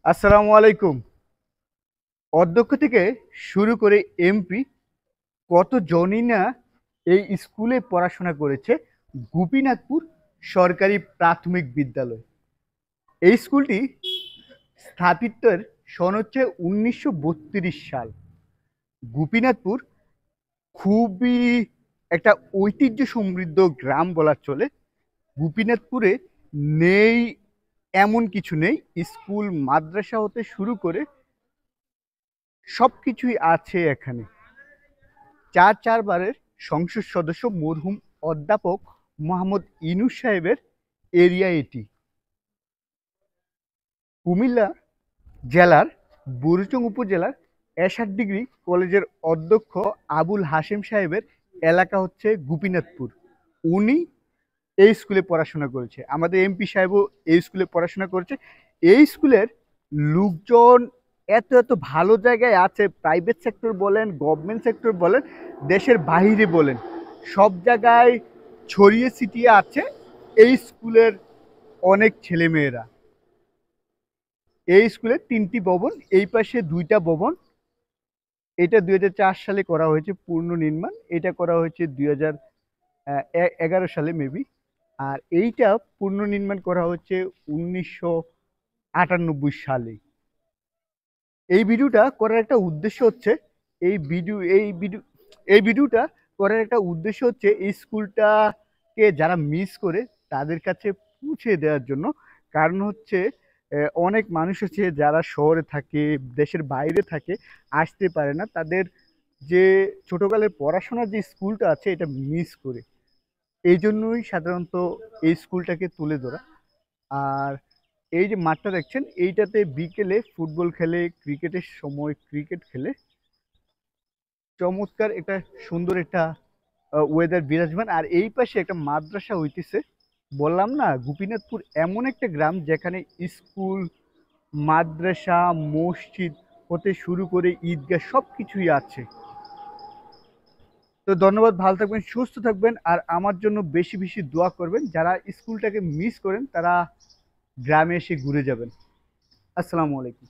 আসসালামু আলাইকুম। অধ্যক্ষ থেকে শুরু করে এমপি কতজনই না এই স্কুলে পড়াশোনা করেছে গোপীনাথপুর সরকারি প্রাথমিক বিদ্যালয়। এই স্কুলটি স্থাপিতের সন হচ্ছে ১৯৩২ সাল। গোপীনাথপুর খুবই একটা ঐতিহ্য সমৃদ্ধ গ্রাম বলা চলে। গোপীনাথপুরে নেই এমন কিছু নেই। স্কুল, মাদ্রাসা হতে শুরু করে সবকিছুই আছে এখানে। ৪বারের সংসদ সদস্য মরহুম অধ্যাপক মোহাম্মদ ইনুস সাহেবের এরিয়া এটি। কুমিল্লা জেলার বুড়িচং উপজেলার ৬১ কলেজের অধ্যক্ষ আবুল হাশেম সাহেবের এলাকা হচ্ছে গোপীনাথপুর। উনি এই স্কুলে পড়াশোনা করেছে। আমাদের এমপি সাহেবও এই স্কুলে পড়াশোনা করেছে। এই স্কুলের লোকজন এত এত ভালো জায়গায় আছে, প্রাইভেট সেক্টর বলেন, গভর্নমেন্ট সেক্টর বলেন, দেশের বাইরে বলেন, সব জায়গায় ছড়িয়ে ছিটিয়ে আছে এই স্কুলের অনেক ছেলেমেয়েরা। এই স্কুলের ৩টি ভবন, এই পাশে ২টা ভবন। এটা ২০০৪ সালে করা হয়েছে পূর্ণ নির্মাণ। এটা করা হয়েছে ২০১১ সালে মেবি। আর এইটা পূর্ণ নির্মাণ করা হচ্ছে ১৯৯৮ সালে। এই ভিডিওটা করার একটা উদ্দেশ্য হচ্ছে এই ভিডিও এই ভিডিও এই ভিডিওটা করার একটা উদ্দেশ্য হচ্ছে এই স্কুলটাকে যারা মিস করে তাদের কাছে পৌঁছে দেওয়ার জন্য। কারণ হচ্ছে অনেক মানুষ আছে যারা শহরে থাকে, দেশের বাইরে থাকে, আসতে পারে না। তাদের যে ছোটকালের পড়াশোনার যে স্কুলটা আছে এটা মিস করে। এই জন্যই সাধারণত এই স্কুলটাকে তুলে ধরা। আর এই যে মাঠটা দেখছেন এইটাতে বিকেলে ফুটবল খেলে, ক্রিকেটের সময় ক্রিকেট খেলে। চমৎকার একটা সুন্দর একটা ওয়েদার বিরাজমান। আর এই পাশে একটা মাদ্রাসা হইতেছে। বললাম না গোপীনাথপুর এমন একটা গ্রাম যেখানে স্কুল, মাদ্রাসা, মসজিদ হতে শুরু করে ঈদগাহ সব কিছুই আছে। তো ধন্যবাদ, ভালো থাকবেন, সুস্থ থাকবেন, আর আমার জন্য বেশি বেশি দোয়া করবেন। যারা স্কুলটাকে মিস করেন তারা গ্রামে এসে ঘুরে যাবেন। আসসালামু আলাইকুম।